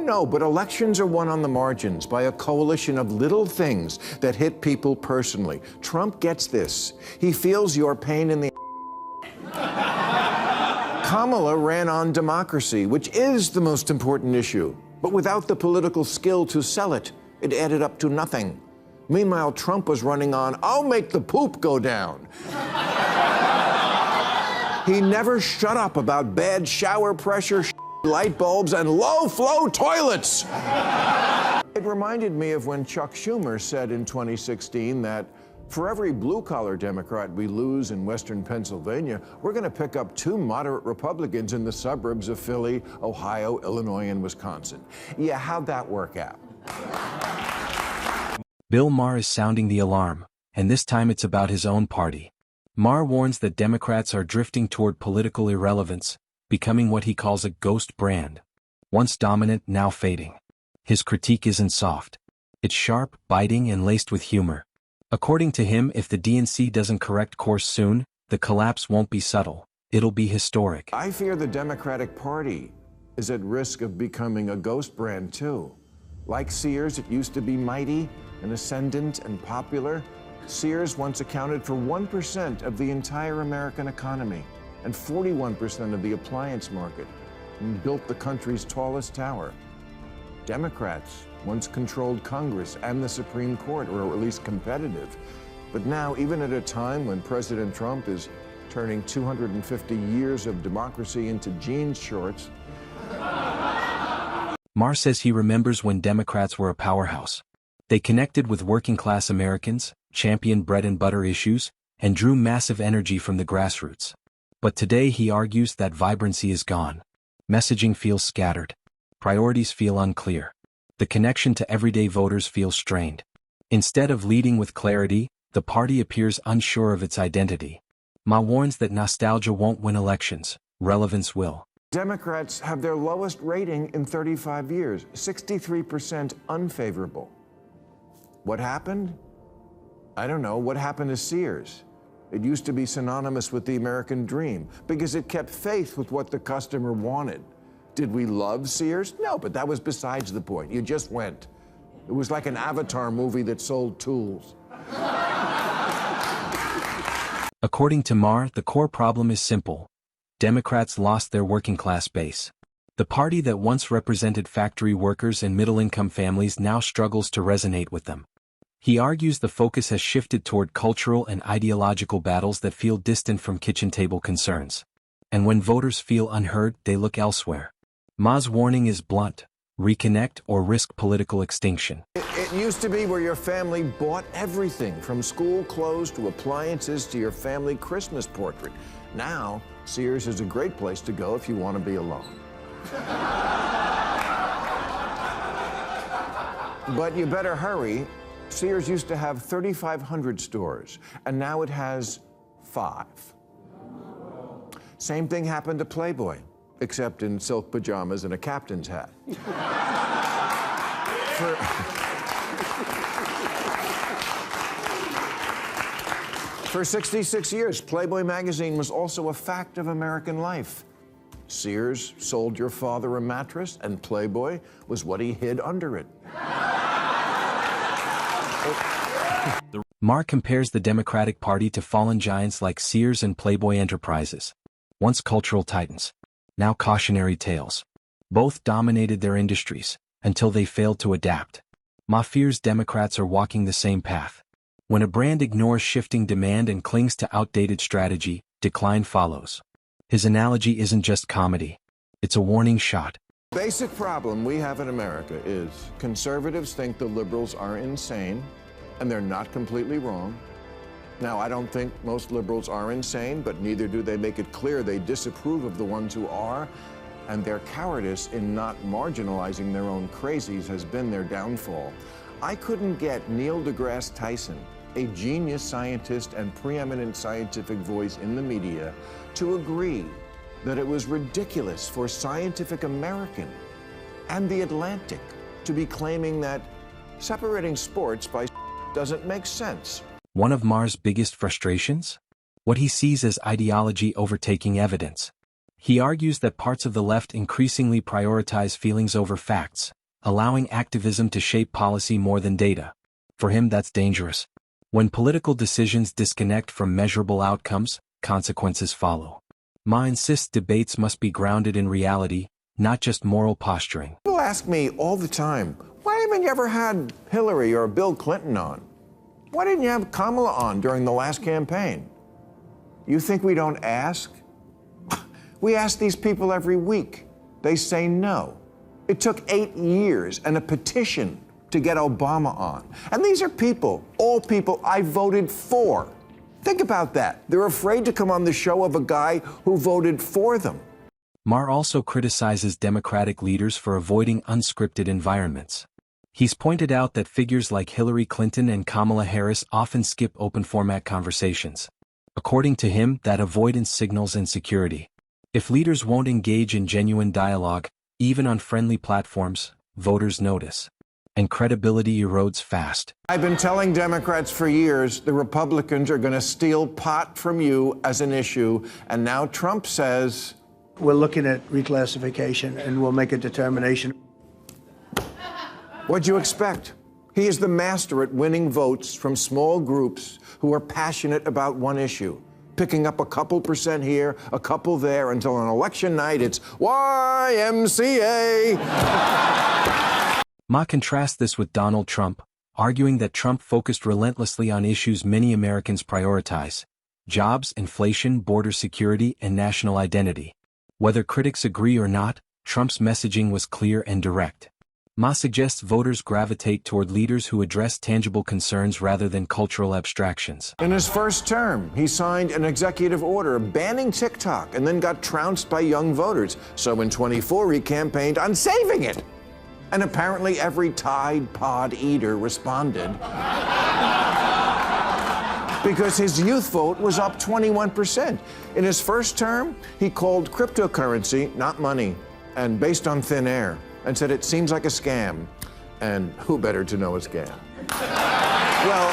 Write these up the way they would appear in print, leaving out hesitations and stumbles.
No, but elections are won on the margins by a coalition of little things that hit people personally. Trump gets this. He feels your pain in the Kamala ran on democracy, which is the most important issue. But without the political skill to sell it, it added up to nothing. Meanwhile, Trump was running on, I'll make the poop go down. He never shut up about bad shower pressure, light bulbs, and low-flow toilets. It reminded me of when Chuck Schumer said in 2016 that for every blue-collar Democrat we lose in Western Pennsylvania, we're going to pick up 2 moderate Republicans in the suburbs of Philly, Ohio, Illinois, and Wisconsin. Yeah, how'd that work out? Bill Maher is sounding the alarm, and this time it's about his own party. Maher warns that Democrats are drifting toward political irrelevance, becoming what he calls a ghost brand. Once dominant, now fading. His critique isn't soft. It's sharp, biting, and laced with humor. According to him, if the DNC doesn't correct course soon, the collapse won't be subtle. It'll be historic. I fear the Democratic Party is at risk of becoming a ghost brand, too. Like Sears, it used to be mighty and ascendant and popular. Sears once accounted for 1% of the entire American economy and 41% of the appliance market, and built the country's tallest tower. Democrats once controlled Congress and the Supreme Court, or at least competitive. But now, even at a time when President Trump is turning 250 years of democracy into jeans shorts. Maher says he remembers when Democrats were a powerhouse. They connected with working-class Americans, championed bread-and-butter issues, and drew massive energy from the grassroots. But today he argues that vibrancy is gone. Messaging feels scattered. Priorities feel unclear. The connection to everyday voters feels strained. Instead of leading with clarity, the party appears unsure of its identity. Maher warns that nostalgia won't win elections, relevance will. Democrats have their lowest rating in 35 years, 63% unfavorable. What happened? I don't know. What happened to Sears? It used to be synonymous with the American dream because it kept faith with what the customer wanted. Did we love Sears? No, but that was besides the point. You just went. It was like an Avatar movie that sold tools. According to Maher, the core problem is simple. Democrats lost their working-class base. The party that once represented factory workers and middle-income families now struggles to resonate with them. He argues the focus has shifted toward cultural and ideological battles that feel distant from kitchen-table concerns. And when voters feel unheard, they look elsewhere. Maher's warning is blunt: reconnect or risk political extinction. It used to be where your family bought everything, from school clothes to appliances to your family Christmas portrait. Now, Sears is a great place to go if you want to be alone. But you better hurry. Sears used to have 3,500 stores, and now it has 5. Same thing happened to Playboy, except in silk pajamas and a captain's hat. For 66 years, Playboy magazine was also a fact of American life. Sears sold your father a mattress, and Playboy was what he hid under it. Maher compares the Democratic Party to fallen giants like Sears and Playboy Enterprises. Once cultural titans, now cautionary tales. Both dominated their industries, until they failed to adapt. Maher fears Democrats are walking the same path. When a brand ignores shifting demand and clings to outdated strategy, decline follows. His analogy isn't just comedy. It's a warning shot. Basic problem we have in America is conservatives think the liberals are insane, and they're not completely wrong. Now, I don't think most liberals are insane, but neither do they make it clear they disapprove of the ones who are, and their cowardice in not marginalizing their own crazies has been their downfall. I couldn't get Neil deGrasse Tyson, a genius scientist and preeminent scientific voice in the media, to agree that it was ridiculous for Scientific American and The Atlantic to be claiming that separating sports by doesn't make sense. One of Maher's biggest frustrations? What he sees as ideology overtaking evidence. He argues that parts of the left increasingly prioritize feelings over facts, allowing activism to shape policy more than data. For him, that's dangerous. When political decisions disconnect from measurable outcomes, consequences follow. Ma insists debates must be grounded in reality, not just moral posturing. People ask me all the time, why haven't you ever had Hillary or Bill Clinton on? Why didn't you have Kamala on during the last campaign? You think we don't ask? We ask these people every week. They say no. It took 8 years and a petition to get Obama on. And these are people, all people I voted for. Think about that. They're afraid to come on the show of a guy who voted for them. Maher also criticizes Democratic leaders for avoiding unscripted environments. He's pointed out that figures like Hillary Clinton and Kamala Harris often skip open-format conversations. According to him, that avoidance signals insecurity. If leaders won't engage in genuine dialogue, even on friendly platforms, voters notice. And credibility erodes fast. I've been telling Democrats for years the Republicans are going to steal pot from you as an issue, and now Trump says... We're looking at reclassification, and we'll make a determination. What'd you expect? He is the master at winning votes from small groups who are passionate about one issue, picking up a couple percent here, a couple there, until on election night it's YMCA. Ma contrasts this with Donald Trump, arguing that Trump focused relentlessly on issues many Americans prioritize: jobs, inflation, border security, and national identity. Whether critics agree or not, Trump's messaging was clear and direct. Ma suggests voters gravitate toward leaders who address tangible concerns rather than cultural abstractions. In his first term, he signed an executive order banning TikTok and then got trounced by young voters. So in 24, he campaigned on saving it. And apparently every Tide Pod eater responded because his youth vote was up 21%. In his first term, he called cryptocurrency not money and based on thin air, and said it seems like a scam. And who better to know a scam? Well,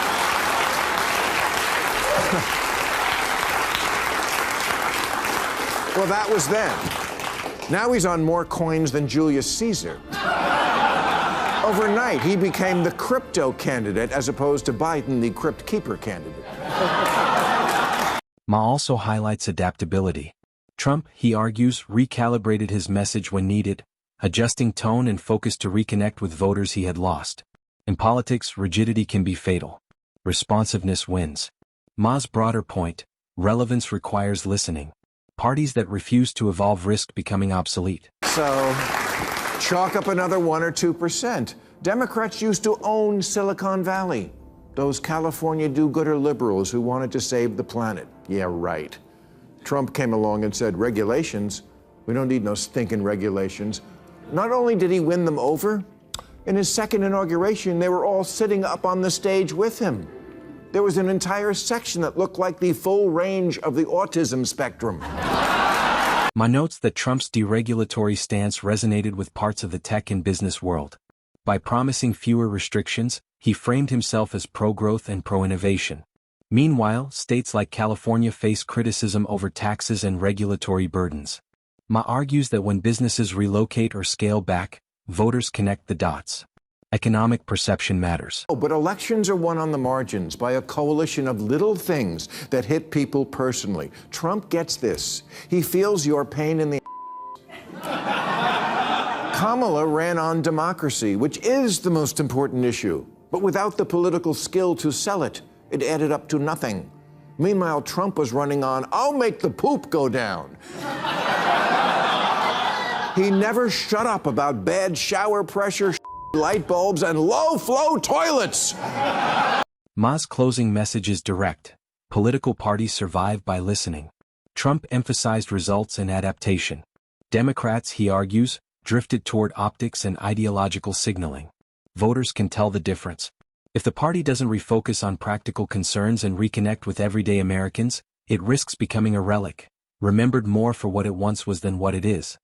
well, that was then. Now he's on more coins than Julius Caesar. Overnight, he became the crypto candidate as opposed to Biden, the crypt keeper candidate. Ma also highlights adaptability. Trump, he argues, recalibrated his message when needed, adjusting tone and focus to reconnect with voters he had lost. In politics, rigidity can be fatal. Responsiveness wins. Ma's broader point: relevance requires listening. Parties that refuse to evolve risk becoming obsolete. So, chalk up another 1 or 2%. Democrats used to own Silicon Valley. Those California do-gooder liberals who wanted to save the planet. Yeah, right. Trump came along and said, regulations? We don't need no stinking regulations. Not only did he win them over, in his second inauguration, they were all sitting up on the stage with him. There was an entire section that looked like the full range of the autism spectrum. Ma notes that Trump's deregulatory stance resonated with parts of the tech and business world. By promising fewer restrictions, he framed himself as pro-growth and pro-innovation. Meanwhile, states like California face criticism over taxes and regulatory burdens. Ma argues that when businesses relocate or scale back, voters connect the dots. Economic perception matters. Oh, but elections are won on the margins by a coalition of little things that hit people personally. Trump gets this. He feels your pain in the Kamala ran on democracy, which is the most important issue. But without the political skill to sell it, it added up to nothing. Meanwhile, Trump was running on, I'll make the poop go down. He never shut up about bad shower pressure, light bulbs, and low-flow toilets. Ma's closing message is direct. Political parties survive by listening. Trump emphasized results and adaptation. Democrats, he argues, drifted toward optics and ideological signaling. Voters can tell the difference. If the party doesn't refocus on practical concerns and reconnect with everyday Americans, it risks becoming a relic, remembered more for what it once was than what it is.